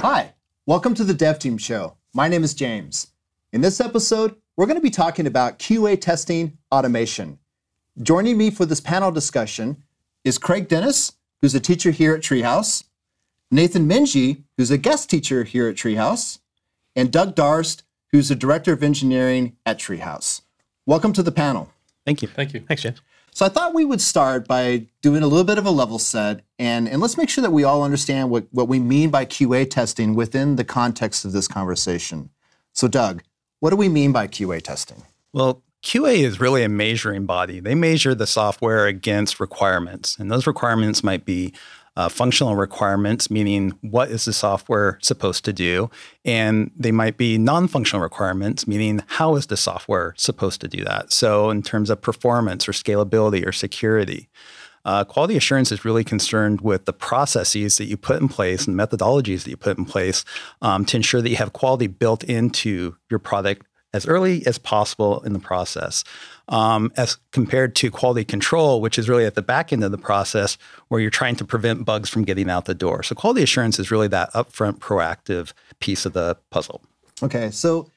Hi, welcome to the Dev Team Show. My name is James. In this episode, we're going to be talking about QA testing automation. Joining me for this panel discussion is Craig Dennis, who's a teacher here at Treehouse, Nathan Menge, who's a guest teacher here at Treehouse, and Doug Darst, who's the Director of Engineering at Treehouse. Welcome to the panel. Thank you. Thank you. Thanks, James. So I thought we would start by doing a little bit of a level set, and let's make sure that we all understand what we mean by QA testing within the context of this conversation. So Doug, what do we mean by QA testing? Well, QA is really a measuring body. They measure the software against requirements, and those requirements might be functional requirements, meaning what is the software supposed to do, and they might be non-functional requirements, meaning how is the software supposed to do that. So in terms of performance or scalability or security, quality assurance is really concerned with the processes that you put in place and methodologies that you put in place to ensure that you have quality built into your product as early as possible in the process, as compared to quality control, which is really at the back end of the process where you're trying to prevent bugs from getting out the door. So quality assurance is really that upfront proactive piece of the puzzle. Okay, so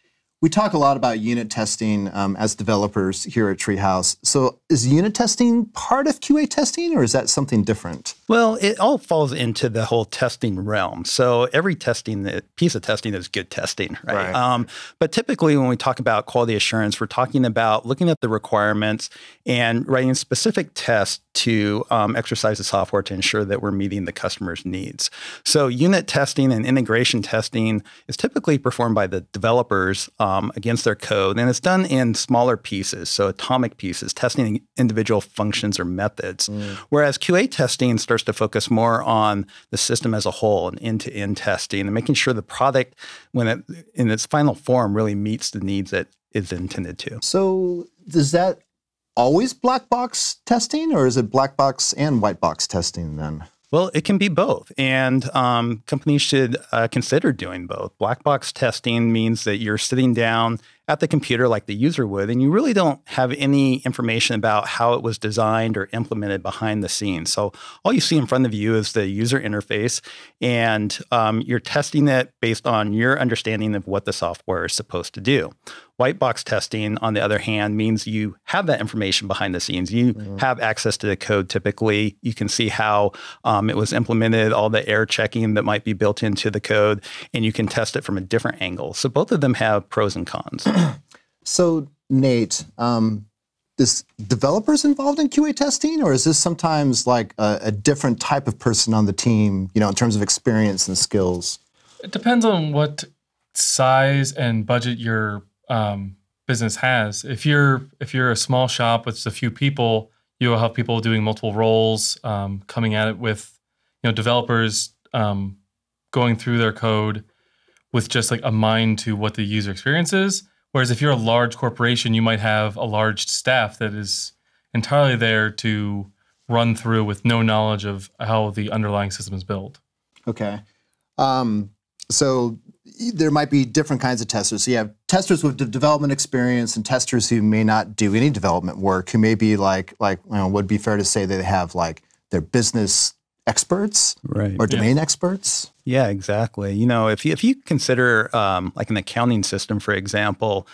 we talk a lot about unit testing as developers here at Treehouse. So is unit testing part of QA testing, or is that something different? Well, it all falls into the whole testing realm. So every piece of testing is good testing, right? But typically when we talk about quality assurance, we're talking about looking at the requirements and writing specific tests to exercise the software to ensure that we're meeting the customer's needs. So unit testing and integration testing is typically performed by the developers against their code, and it's done in smaller pieces, so atomic pieces, testing individual functions or methods. Whereas QA testing starts to focus more on the system as a whole and end-to-end testing and making sure the product, when it in its final form, really meets the needs that it's intended to. So does that always black box testing, or is it black box and white box testing then? Well, it can be both, and companies should consider doing both. Black box testing means that you're sitting down at the computer like the user would, and you really don't have any information about how it was designed or implemented behind the scenes. So all you see in front of you is the user interface, and you're testing it based on your understanding of what the software is supposed to do. White box testing, on the other hand, means you have that information behind the scenes. You have access to the code typically. You can see how it was implemented, all the error checking that might be built into the code, and you can test it from a different angle. So both of them have pros and cons. So Nate, is developers involved in QA testing, or is this sometimes like a different type of person on the team, in terms of experience and skills? It depends on what size and budget your business has. If you're a small shop with just a few people, you'll have people doing multiple roles, coming at it with, developers going through their code with just like a mind to what the user experience is. Whereas if you're a large corporation, you might have a large staff that is entirely there to run through with no knowledge of how the underlying system is built. Okay. So there might be different kinds of testers. So you have testers with development experience and testers who may not do any development work, who may be like would be fair to say that they have like their business experts or domain experts. Yeah, exactly. If you consider like an accounting system, for example,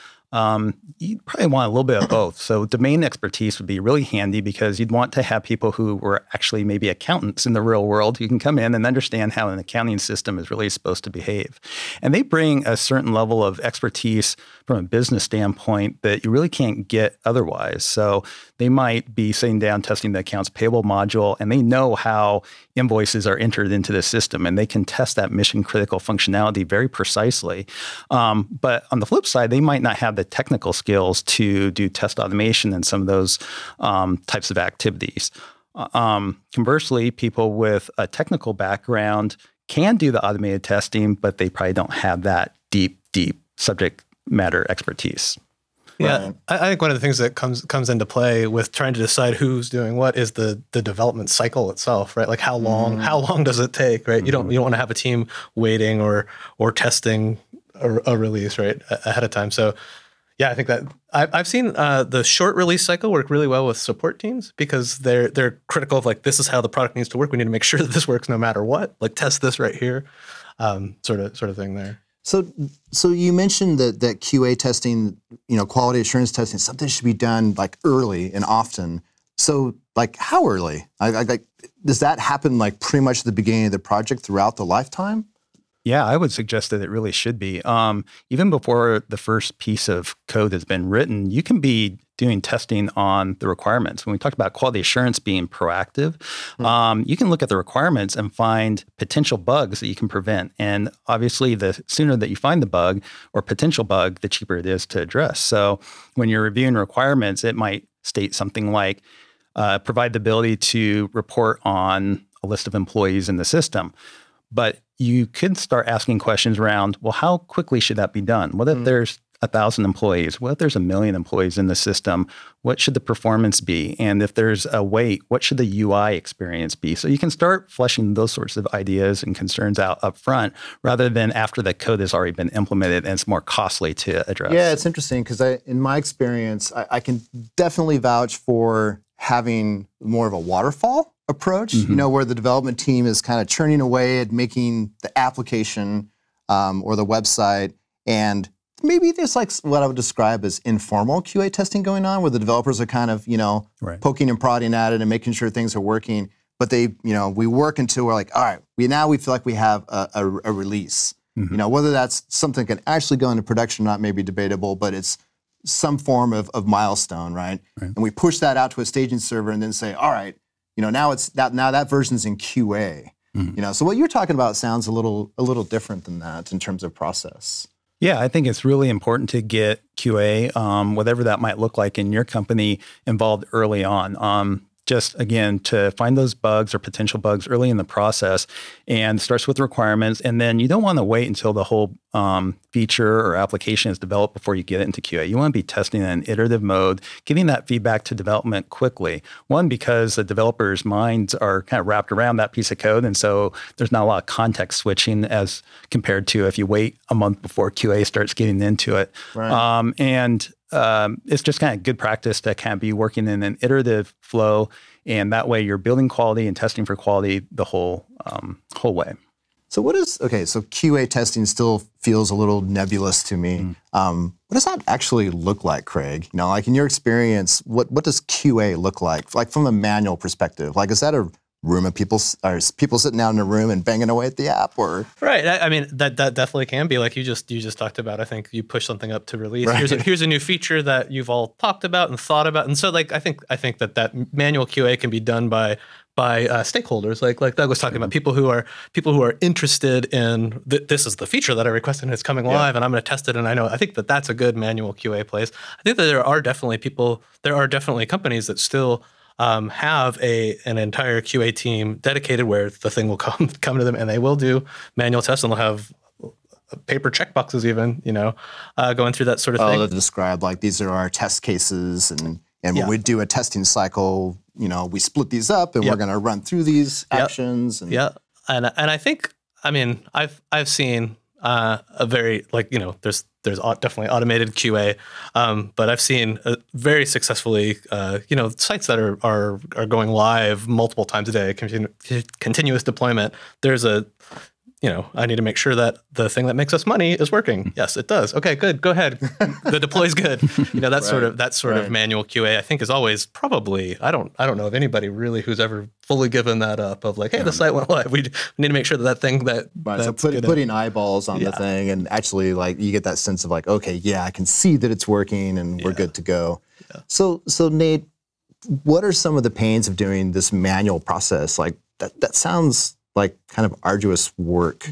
you'd probably want a little bit of both. So domain expertise would be really handy because you'd want to have people who were actually maybe accountants in the real world who can come in and understand how an accounting system is really supposed to behave. And they bring a certain level of expertise from a business standpoint that you really can't get otherwise. So they might be sitting down testing the accounts payable module, and they know how invoices are entered into the system, and they can test that mission critical functionality very precisely. But on the flip side, they might not have the technical skills to do test automation and some of those types of activities. Conversely, people with a technical background can do the automated testing, but they probably don't have that deep subject matter expertise. Yeah, I think one of the things that comes into play with trying to decide who's doing what is the development cycle itself, right? Like how long does it take, right? You don't want to have a team waiting or testing a release right ahead of time. So Yeah, I think that I've seen the short release cycle work really well with support teams because they're critical of like, this is how the product needs to work. We need to make sure that this works no matter what. Like test this right here, sort of thing there. So you mentioned that QA testing, quality assurance testing, something should be done like early and often. So like how early? Like does that happen like pretty much at the beginning of the project throughout the lifetime? Yeah, I would suggest that it really should be. Even before the first piece of code has been written, you can be doing testing on the requirements. When we talked about quality assurance being proactive, you can look at the requirements and find potential bugs that you can prevent. And obviously, the sooner that you find the bug or potential bug, the cheaper it is to address. So when you're reviewing requirements, it might state something like, provide the ability to report on a list of employees in the system. But you could start asking questions around, well, how quickly should that be done? What if there's 1,000 employees? What if there's 1 million employees in the system? What should the performance be? And if there's a wait, what should the UI experience be? So you can start fleshing those sorts of ideas and concerns out up front rather than after the code has already been implemented and it's more costly to address. Yeah, it's interesting because in my experience, I can definitely vouch for having more of a waterfall approach, where the development team is kind of churning away at making the application or the website. And maybe there's like what I would describe as informal QA testing going on where the developers are kind of, poking and prodding at it and making sure things are working. But we work until we're like, all right, we feel like we have a release. Whether that's something that can actually go into production or not may be debatable, but it's some form of milestone, right? And we push that out to a staging server and then say, all right, now that version's in QA. So what you're talking about sounds a little different than that in terms of process. Yeah, I think it's really important to get QA, whatever that might look like in your company, involved early on. Just again, to find those bugs or potential bugs early in the process, and starts with requirements. And then you don't want to wait until the whole feature or application is developed before you get it into QA. You want to be testing in an iterative mode, getting that feedback to development quickly. One, because the developers' minds are kind of wrapped around that piece of code. And so there's not a lot of context switching as compared to if you wait a month before QA starts getting into it. Right. It's just kind of good practice to kind of be working in an iterative flow. And that way you're building quality and testing for quality the whole way. So so QA testing still feels a little nebulous to me. What does that actually look like, Craig? Like in your experience, what does QA look like? Like from a manual perspective, like is that a room of people sitting down in a room and banging away at the app, or right? I mean, that definitely can be like you just talked about. I think you push something up to release. Right. Here's a new feature that you've all talked about and thought about, and so like I think that manual QA can be done by stakeholders, like Doug was talking about, people who are interested in this is the feature that I requested and it's coming live, and I'm going to test it. And I think that's a good manual QA place. I think that there are definitely companies that still have an entire QA team dedicated where the thing will come to them and they will do manual tests, and they'll have paper checkboxes even, going through that sort of thing. They'll describe like these are our test cases, and when we do a testing cycle, we split these up and we're going to run through these actions. And and I think, I mean, I've seen a very there's definitely automated QA, but I've seen very successfully sites that are going live multiple times a day, continuous deployment. There's I need to make sure that the thing that makes us money is working. Yes, it does. Okay, good. Go ahead. The deploy's good. That sort of manual QA, I think, is always probably. I don't know of anybody really who's ever fully given that up. Of like, hey, the site went live. We need to make sure that thing that. Right. So putting eyeballs on the thing, and actually, like, you get that sense of like, okay, I can see that it's working, and we're good to go. Yeah. So Nate, what are some of the pains of doing this manual process? Like that sounds like kind of arduous work.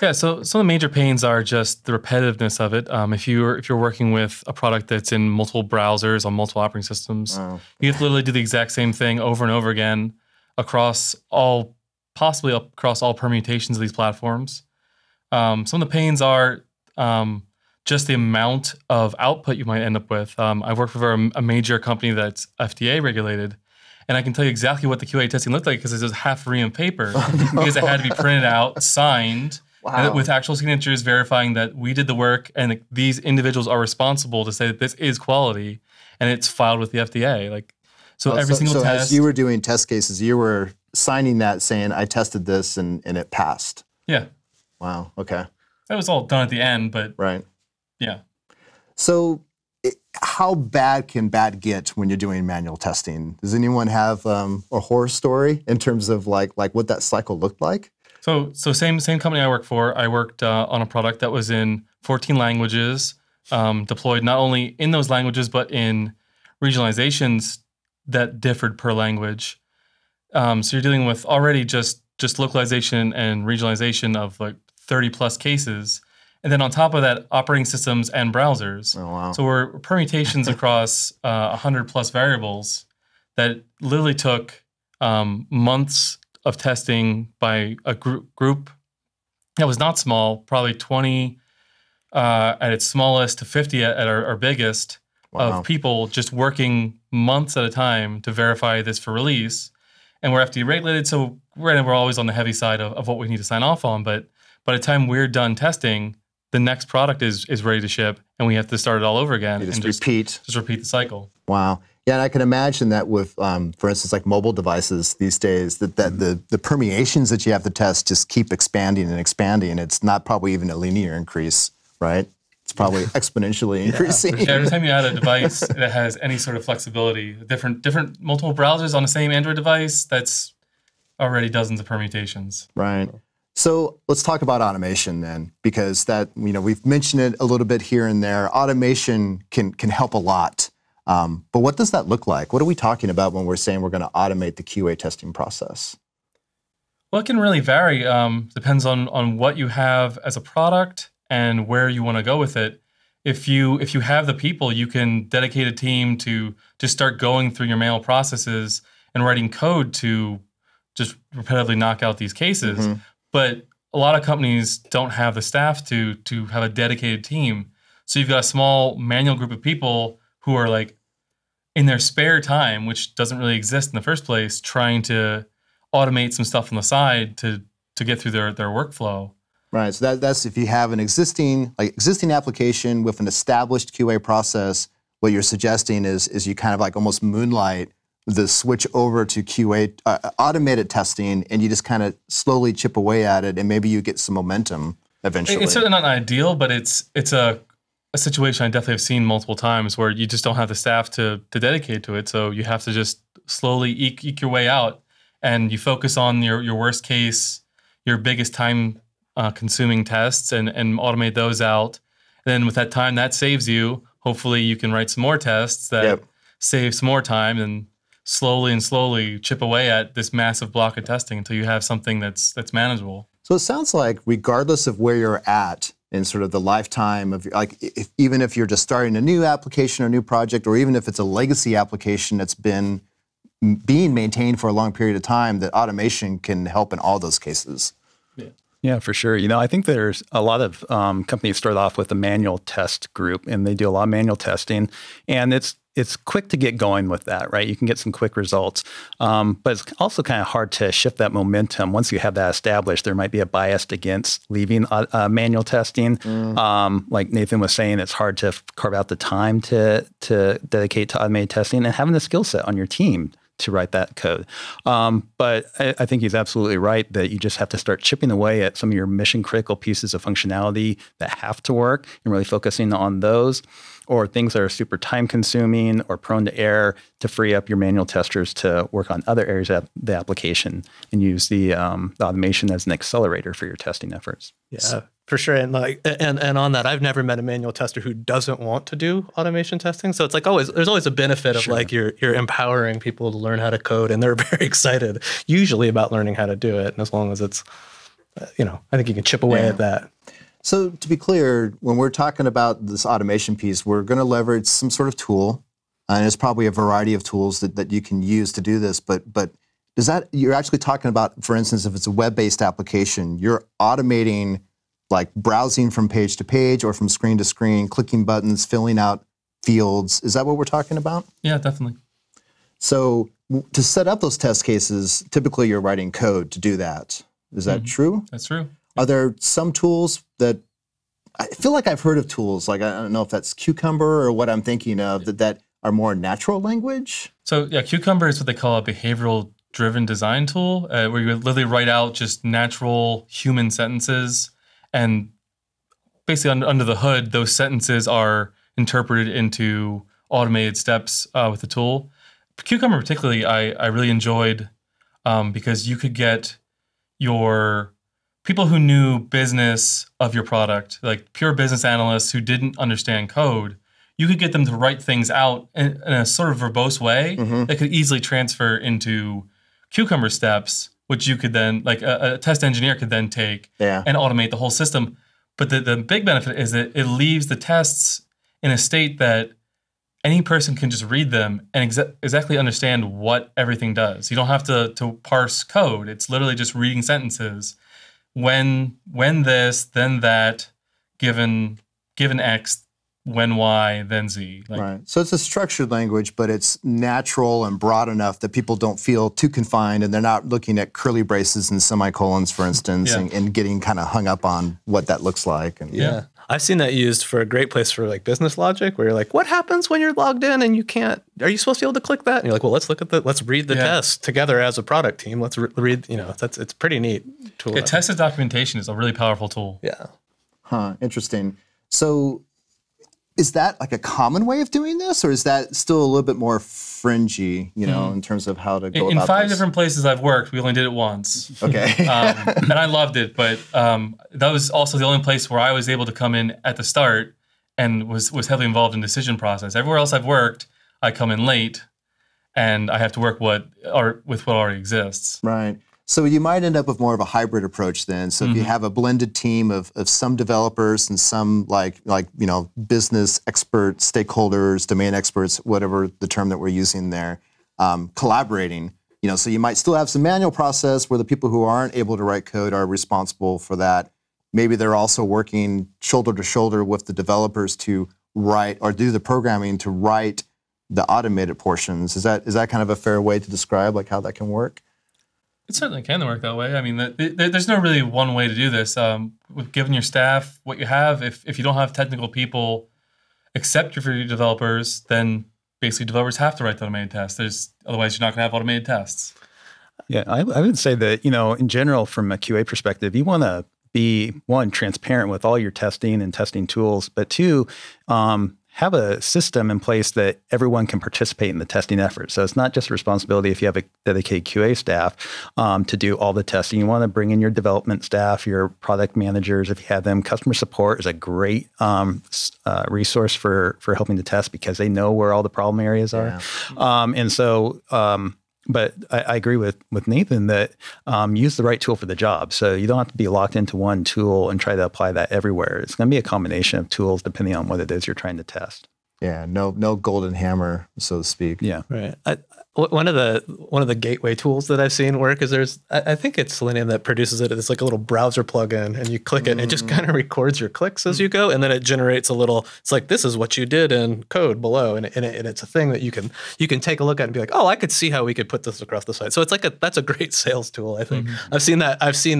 Yeah, so some of the major pains are just the repetitiveness of it. If you're working with a product that's in multiple browsers on multiple operating systems, you have to literally do the exact same thing over and over again across all permutations of these platforms. Some of the pains are just the amount of output you might end up with. I've worked for a major company that's FDA regulated, and I can tell you exactly what the QA testing looked like because it was half a ream of paper because it had to be printed out, signed, Wow. And with actual signatures verifying that we did the work and these individuals are responsible to say that this is quality, and it's filed with the FDA. Like, so every single test. As you were doing test cases, you were signing that saying, I tested this and it passed. Yeah. Wow. Okay. That was all done at the end, but right. Yeah. So how bad can bad get when you're doing manual testing? Does anyone have a horror story in terms of like what that cycle looked like? So same company I work for. I worked on a product that was in 14 languages, deployed not only in those languages but in regionalizations that differed per language. So you're dealing with already just localization and regionalization of like 30 plus cases. And then on top of that, operating systems and browsers. Oh, wow. So we're permutations across 100 plus variables that literally took months of testing by a group that was not small, probably 20 at its smallest to 50 at our biggest. Wow. Of people just working months at a time to verify this for release. And we're FDA regulated, so we're always on the heavy side of what we need to sign off on. But by the time we're done testing, the next product is ready to ship, and we have to start it all over again. You and repeat the cycle. Wow. Yeah, and I can imagine that with, for instance, like mobile devices these days, that the permeations that you have to test just keep expanding and expanding. It's not probably even a linear increase, right? It's probably exponentially increasing. Yeah, every time you add a device that has any sort of flexibility, different multiple browsers on the same Android device, that's already dozens of permutations. Right. So let's talk about automation then, because that, we've mentioned it a little bit here and there. Automation can help a lot. But what does that look like? What are we talking about when we're saying we're going to automate the QA testing process? Well, it can really vary. Depends on what you have as a product and where you want to go with it. If you have the people, you can dedicate a team to just start going through your manual processes and writing code to just repetitively knock out these cases. Mm-hmm. But a lot of companies don't have the staff to have a dedicated team. So you've got a small manual group of people who are like in their spare time, which doesn't really exist in the first place, trying to automate some stuff on the side to get through their workflow. Right. So that's if you have an existing application with an established QA process, what you're suggesting is you kind of like almost moonlight the switch over to QA automated testing, and you just kind of slowly chip away at it, and maybe you get some momentum eventually. It's certainly not ideal, but it's a situation I definitely have seen multiple times where you just don't have the staff to dedicate to it. So you have to just slowly eke your way out, and you focus on your worst case, your biggest time consuming tests, and automate those out. And then with that time that saves you, hopefully you can write some more tests that save some more time, and slowly chip away at this massive block of testing until you have something that's manageable. So it sounds like regardless of where you're at in sort of the lifetime of, like, even if you're just starting a new application or new project, or even if it's a legacy application that's been being maintained for a long period of time, that automation can help in all those cases. Yeah, for sure. I think there's a lot of companies start off with a manual test group, and they do a lot of manual testing, and it's quick to get going with that, right? You can get some quick results, but it's also kind of hard to shift that momentum. Once you have that established, there might be a bias against leaving manual testing. Like Nathan was saying, it's hard to carve out the time to dedicate to automated testing, and having the skill set on your team to write that code. But I think he's absolutely right that you just have to start chipping away at some of your mission critical pieces of functionality that have to work, and really focusing on those, or things that are super time consuming or prone to error, to free up your manual testers to work on other areas of the application and use the automation as an accelerator for your testing efforts. Yeah, for sure. And and on that, I've never met a manual tester who doesn't want to do automation testing. So it's like there's always a benefit of like you're empowering people to learn how to code, and they're very excited usually about learning how to do it. And as long as it's, I think you can chip away at that. So to be clear, when we're talking about this automation piece, we're going to leverage some sort of tool, and there's probably a variety of tools that you can use to do this. But does that, you're actually talking about, for instance, if it's a web-based application, you're automating like browsing from page to page or from screen to screen, clicking buttons, filling out fields. Is that what we're talking about? Yeah, definitely. So to set up those test cases, typically you're writing code to do that. Is that true? That's true. Are there some tools that I feel like I've heard of tools, like I don't know if that's Cucumber or what I'm thinking of, that are more natural language? So yeah, Cucumber is what they call a behavioral-driven design tool, where you literally write out just natural human sentences, and basically under the hood, those sentences are interpreted into automated steps with the tool. Cucumber particularly, I really enjoyed because you could get your people who knew business of your product, like pure business analysts who didn't understand code. You could get them to write things out in a sort of verbose way that could easily transfer into Cucumber steps, which you could then, like a test engineer could then take and automate the whole system. But the big benefit is that it leaves the tests in a state that any person can just read them and exactly understand what everything does. You don't have to parse code. It's literally just reading sentences. When this, then that, given X, when Y, then Z. Right. So it's a structured language, but it's natural and broad enough that people don't feel too confined, and they're not looking at curly braces and semicolons, for instance, and getting kind of hung up on what that looks like. And, I've seen that used for a great place for like business logic, where you're like, what happens when you're logged in and you can't, are you supposed to be able to click that? And you're like, well, let's read the test together as a product team. Let's read, it's pretty neat tool. Tested documentation is a really powerful tool. Yeah. Huh, interesting. So is that like a common way of doing this, or is that still a little bit more fringy, in terms of how to go about this? In 5 this? different places I've worked, we only did it once. Okay. And I loved it, but that was also the only place where I was able to come in at the start and was heavily involved in the decision process. Everywhere else I've worked, I come in late and I have to work with what already exists. Right. So you might end up with more of a hybrid approach then. So if you have a blended team of some developers and some like business experts, stakeholders, domain experts, whatever the term that we're using there, collaborating. So you might still have some manual process where the people who aren't able to write code are responsible for that. Maybe they're also working shoulder to shoulder with the developers to write or do the programming to write the automated portions. Is that kind of a fair way to describe like how that can work? It certainly can work that way. I mean, there's no really one way to do this. Given your staff what you have, if you don't have technical people except for your developers, then basically developers have to write the automated tests. Otherwise, you're not going to have automated tests. Yeah, I would say that, in general, from a QA perspective, you want to be, one, transparent with all your testing and testing tools, but two, have a system in place that everyone can participate in the testing effort. So it's not just a responsibility if you have a dedicated QA staff to do all the testing. You want to bring in your development staff, your product managers, if you have them. Customer support is a great resource for helping to test because they know where all the problem areas are. But I agree with Nathan that use the right tool for the job. So you don't have to be locked into one tool and try to apply that everywhere. It's going to be a combination of tools depending on what it is you're trying to test. Yeah, no golden hammer, so to speak. Yeah, right. One of the gateway tools that I've seen work is I think it's Selenium that produces it. It's like a little browser plugin, and you click it, and it just kind of records your clicks as you go, and then it generates a little. It's like this is what you did in code below, and it's a thing that you can take a look at and be like, oh, I could see how we could put this across the site. So it's like that's a great sales tool. I think I've seen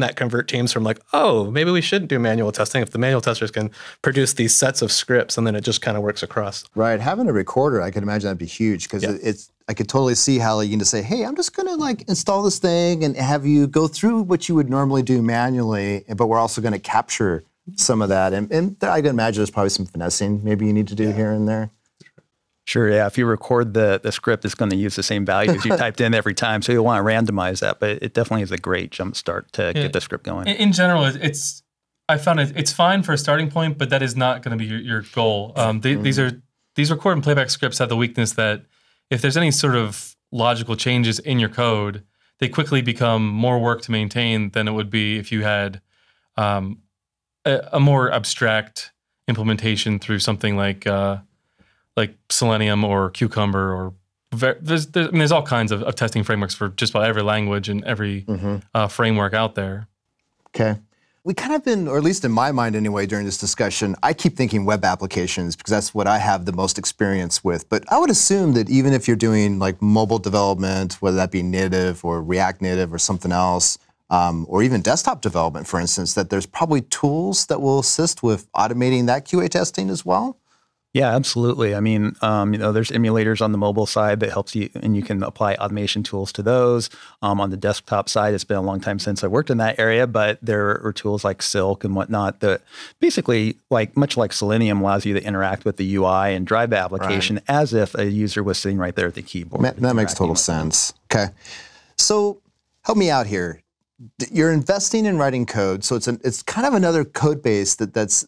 that convert teams from like, oh, maybe we shouldn't do manual testing if the manual testers can produce these sets of scripts, and then it just kind of works across. Right. Having a recorder, I can imagine that'd be huge because I could totally see how you can just say, hey, I'm just going to like install this thing and have you go through what you would normally do manually, but we're also going to capture some of that. And I can imagine there's probably some finessing maybe you need to do here and there. Sure, yeah. If you record the script, it's going to use the same values you typed in every time. So you'll want to randomize that, but it definitely is a great jump start to get the script going. In general, I found it's fine for a starting point, but that is not going to be your goal. These record and playback scripts have the weakness that if there's any sort of logical changes in your code, they quickly become more work to maintain than it would be if you had a more abstract implementation through something like Selenium or Cucumber or there's all kinds of testing frameworks for just about every language and every framework out there. Okay. We kind of been, or at least in my mind anyway, during this discussion, I keep thinking web applications because that's what I have the most experience with. But I would assume that even if you're doing like mobile development, whether that be native or React Native or something else, or even desktop development, for instance, that there's probably tools that will assist with automating that QA testing as well? Yeah, absolutely. I mean, there's emulators on the mobile side that helps you, and you can apply automation tools to those. On the desktop side, it's been a long time since I worked in that area, but there are tools like Silk and whatnot that basically, much like Selenium, allows you to interact with the UI and drive the application as if a user was sitting right there at the keyboard. That makes total sense. Okay, so help me out here. You're investing in writing code, so it's kind of another code base that's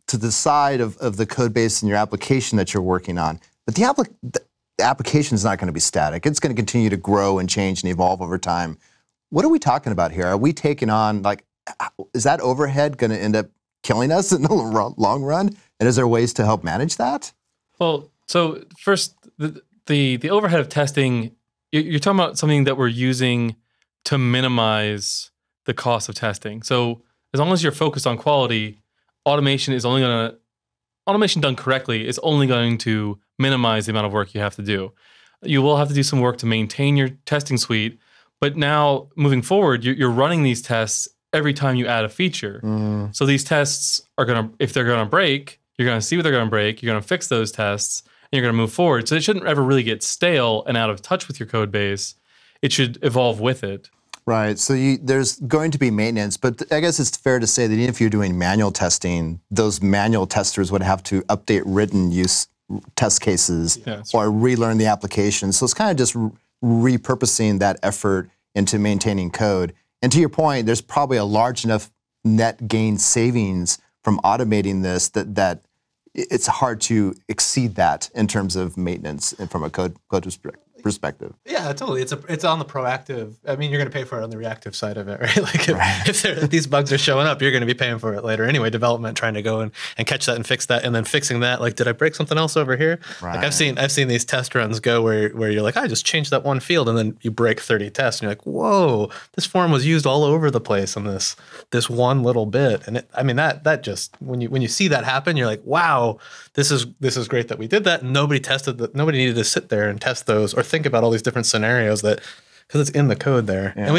to the side of the code base in your application that you're working on. But the application is not going to be static. It's going to continue to grow and change and evolve over time. What are we talking about here? Are we taking on, is that overhead going to end up killing us in the long run? And is there ways to help manage that? Well, so first, the overhead of testing, you're talking about something that we're using to minimize the cost of testing. So as long as you're focused on quality, automation done correctly is only going to minimize the amount of work you have to do. You will have to do some work to maintain your testing suite, but now moving forward, you're running these tests every time you add a feature. So these tests are if they're gonna break, you're gonna see what they're gonna break, you're gonna fix those tests, and you're gonna move forward. So it shouldn't ever really get stale and out of touch with your code base. It should evolve with it. Right, so there's going to be maintenance, but I guess it's fair to say that even if you're doing manual testing, those manual testers would have to update written use test cases or relearn the application. So it's kind of just repurposing that effort into maintaining code. And to your point, there's probably a large enough net gain savings from automating this that it's hard to exceed that in terms of maintenance and from a code perspective. Yeah, totally. It's on the proactive. I mean, you're going to pay for it on the reactive side of it, right? If these bugs are showing up, you're going to be paying for it later anyway. Development trying to go and catch that and fix that, and then fixing that. Did I break something else over here? Right. I've seen these test runs go where you're like, I just changed that one field, and then you break 30 tests, and you're like, whoa, this form was used all over the place on this one little bit. And that just when you see that happen, you're like, wow, this is great that we did that. And nobody tested that. Nobody needed to sit there and test those or think about all these different scenarios because it's in the code there. Yeah. And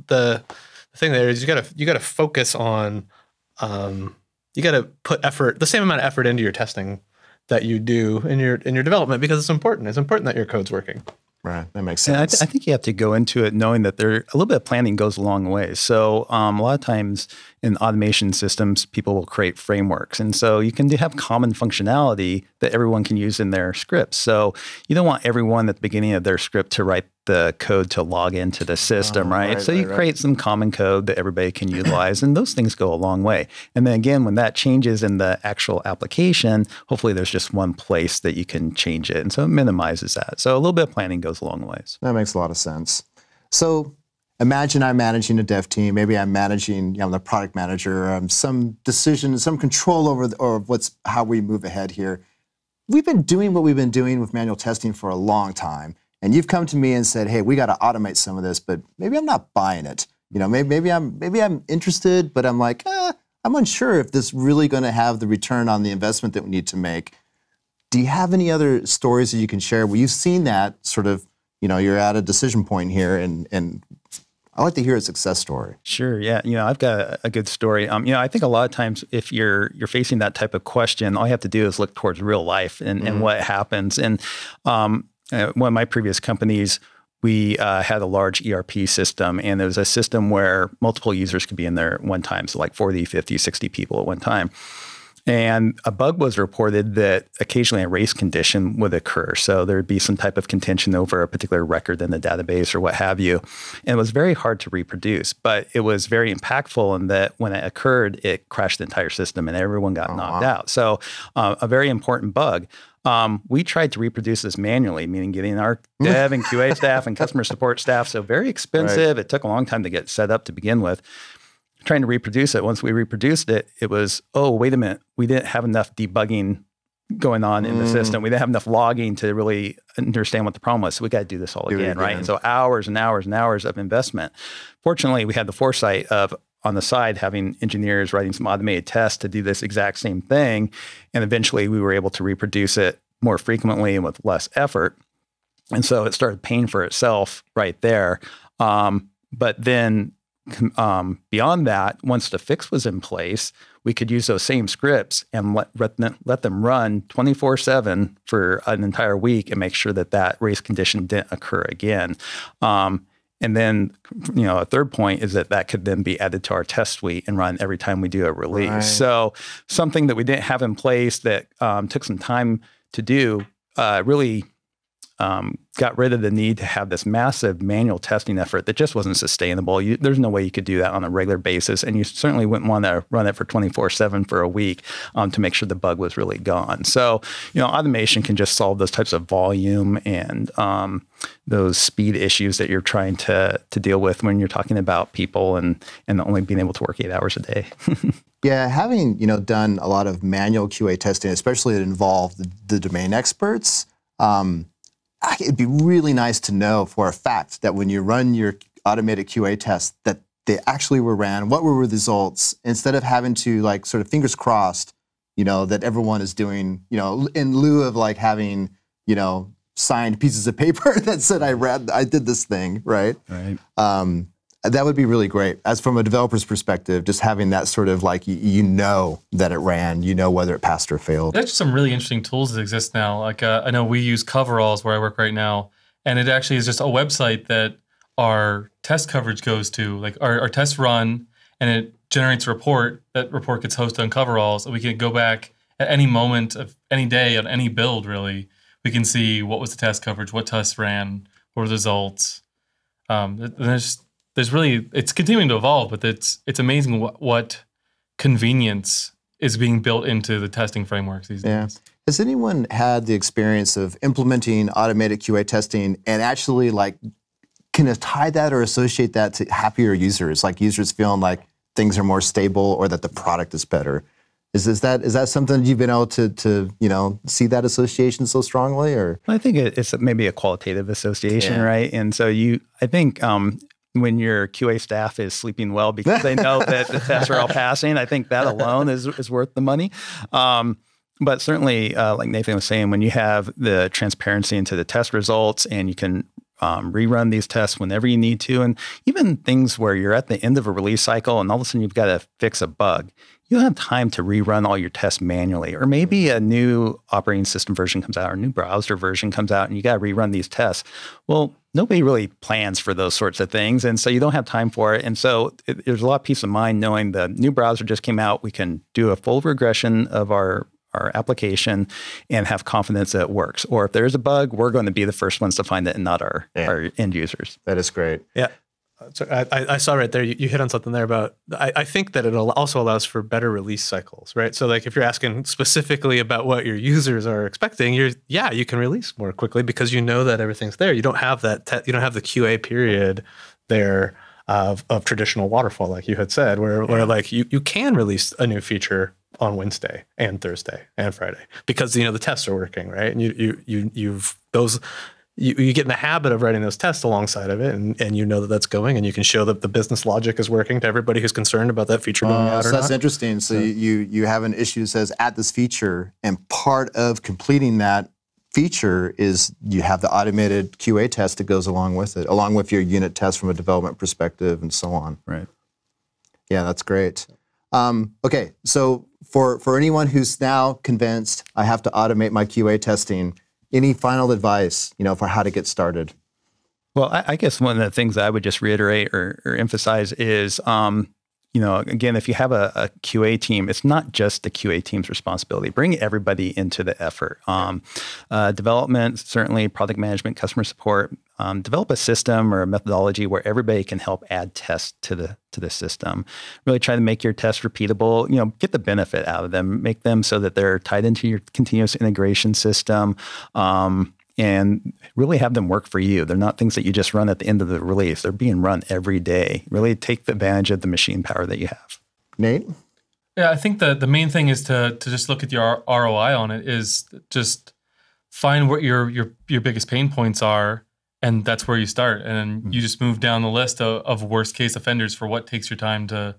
the thing there is you got to focus on you got to put the same amount of effort into your testing that you do in your development, because it's important. It's important that your code's working. Right, that makes sense. I think you have to go into it knowing that a little bit of planning goes a long way. So a lot of times in automation systems, people will create frameworks. And so you can have common functionality that everyone can use in their scripts. So you don't want everyone at the beginning of their script to write the code to log into the system, right? So you create some common code that everybody can utilize, and those things go a long way. And then again, when that changes in the actual application, hopefully there's just one place that you can change it. And so it minimizes that. So a little bit of planning goes a long ways. That makes a lot of sense. So imagine I'm managing a dev team. Maybe I'm managing, I'm the product manager, some decision, some control over how we move ahead here. We've been doing what we've been doing with manual testing for a long time. And you've come to me and said, hey, we got to automate some of this, but maybe I'm not buying it. Maybe I'm interested, but I'm like, I'm unsure if this is really going to have the return on the investment that we need to make. Do you have any other stories that you can share where you've seen that sort of, you're at a decision point here, and I'd like to hear a success story. Sure. Yeah. I've got a good story. I think a lot of times if you're facing that type of question, all you have to do is look towards real life and what happens. And one of my previous companies, we had a large ERP system, and there was a system where multiple users could be in there at one time. So like 40, 50, 60 people at one time. And a bug was reported that occasionally a race condition would occur. So there'd be some type of contention over a particular record in the database or what have you. And it was very hard to reproduce, but it was very impactful in that when it occurred, it crashed the entire system and everyone got knocked out. So a very important bug. We tried to reproduce this manually, meaning getting our dev and QA staff and customer support staff. So very expensive. Right. It took a long time to get set up to begin with. Trying to reproduce it. Once we reproduced it, it was, oh, wait a minute. We didn't have enough debugging going on in the system. We didn't have enough logging to really understand what the problem was. So we got to do this all again, right? And so hours and hours and hours of investment. Fortunately, we had the foresight of, on the side, having engineers writing some automated tests to do this exact same thing. And eventually we were able to reproduce it more frequently and with less effort. And so it started paying for itself right there. But then beyond that, once the fix was in place, we could use those same scripts and let them run 24/7 for an entire week and make sure that that race condition didn't occur again. And then, a third point is that could then be added to our test suite and run every time we do a release. Right. So something that we didn't have in place that took some time to do really got rid of the need to have this massive manual testing effort that just wasn't sustainable. There's no way you could do that on a regular basis, and you certainly wouldn't want to run it for 24/7 for a week to make sure the bug was really gone. So, automation can just solve those types of volume and those speed issues that you're trying to deal with when you're talking about people and only being able to work 8 hours a day. Yeah, having done a lot of manual QA testing, especially that involved the domain experts. It'd be really nice to know for a fact that when you run your automated QA tests, that they actually were ran, what were the results, instead of having to sort of fingers crossed, that everyone is doing, in lieu of having, signed pieces of paper that said I did this thing, right? Right. That would be really great. As from a developer's perspective, just having that sort of that it ran, whether it passed or failed. There's some really interesting tools that exist now. I know we use Coveralls where I work right now, and it actually is just a website that our test coverage goes to. Our tests run, and it generates a report. That report gets hosted on Coveralls, and we can go back at any moment of any day on any build, really. We can see what was the test coverage, what tests ran, what were the results. There's really, it's continuing to evolve, but it's amazing what convenience is being built into the testing frameworks these days. Has anyone had the experience of implementing automated QA testing and actually can tie that or associate that to happier users, users feeling like things are more stable or that the product is better? Is that something you've been able to see that association so strongly? Or I think it's maybe a qualitative association, right? And so I think when your QA staff is sleeping well because they know that the tests are all passing, I think that alone is worth the money. But certainly, like Nathan was saying, when you have the transparency into the test results and you can rerun these tests whenever you need to, and even things where you're at the end of a release cycle and all of a sudden you've got to fix a bug, you don't have time to rerun all your tests manually. Or maybe a new operating system version comes out or a new browser version comes out and you got to rerun these tests. Well, nobody really plans for those sorts of things. And so you don't have time for it. And so there's a lot of peace of mind knowing the new browser just came out. We can do a full regression of our application and have confidence that it works. Or if there's a bug, we're going to be the first ones to find it and not our end users. That is great. Yeah. So I saw right there, you hit on something there about, I think that it also allows for better release cycles, right? So if you're asking specifically about what your users are expecting, you can release more quickly because you know that everything's there. You don't have that, you don't have the QA period there of traditional waterfall, like you had said, where you can release a new feature on Wednesday and Thursday and Friday because, the tests are working, right? And you get in the habit of writing those tests alongside of it, and you know that that's going, and you can show that the business logic is working to everybody who's concerned about that feature going out or not. That's interesting. So you have an issue that says add this feature, and part of completing that feature is you have the automated QA test that goes along with it, along with your unit test from a development perspective and so on. Right. Yeah, that's great. Okay, so for anyone who's now convinced I have to automate my QA testing, any final advice, for how to get started? Well, I guess one of the things that I would just reiterate or emphasize is, again, if you have a QA team, it's not just the QA team's responsibility. Bring everybody into the effort. Development, certainly product management, customer support. Develop a system or a methodology where everybody can help add tests to the system. Really try to make your tests repeatable. Get the benefit out of them. Make them so that they're tied into your continuous integration system, and really have them work for you. They're not things that you just run at the end of the release. They're being run every day. Really take advantage of the machine power that you have. Nate? Yeah, I think the main thing is to just look at your ROI on it. Is just find what your biggest pain points are. And that's where you start. And you just move down the list of worst case offenders for what takes your time to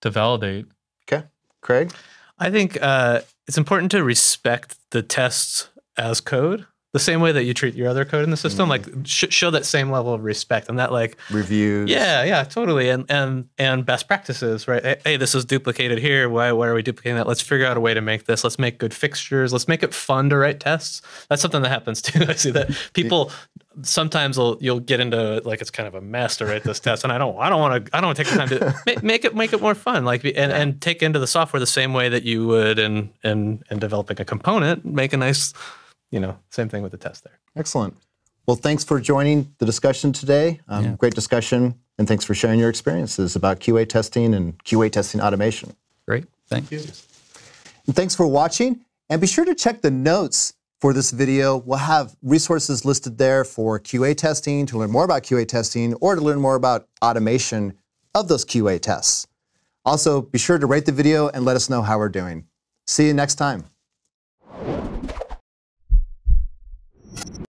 validate. Okay. Craig? I think it's important to respect the tests as code the same way that you treat your other code in the system, like show that same level of respect and that like reviews. Yeah, totally. And best practices, right? Hey, this is duplicated here. Why are we duplicating that? Let's figure out a way to make this. Let's make good fixtures. Let's make it fun to write tests. That's something that happens too. I see that people sometimes you'll get into like it's kind of a mess to write this test, and I don't want to take the time to make it more fun, like and take into the software the same way that you would in developing a component. Make a nice, same thing with the test there. Excellent. Well, thanks for joining the discussion today. Great discussion, and thanks for sharing your experiences about QA testing and QA testing automation. Great. Thank you. And thanks for watching, and be sure to check the notes for this video. We'll have resources listed there for QA testing, to learn more about QA testing, or to learn more about automation of those QA tests. Also, be sure to rate the video and let us know how we're doing. See you next time.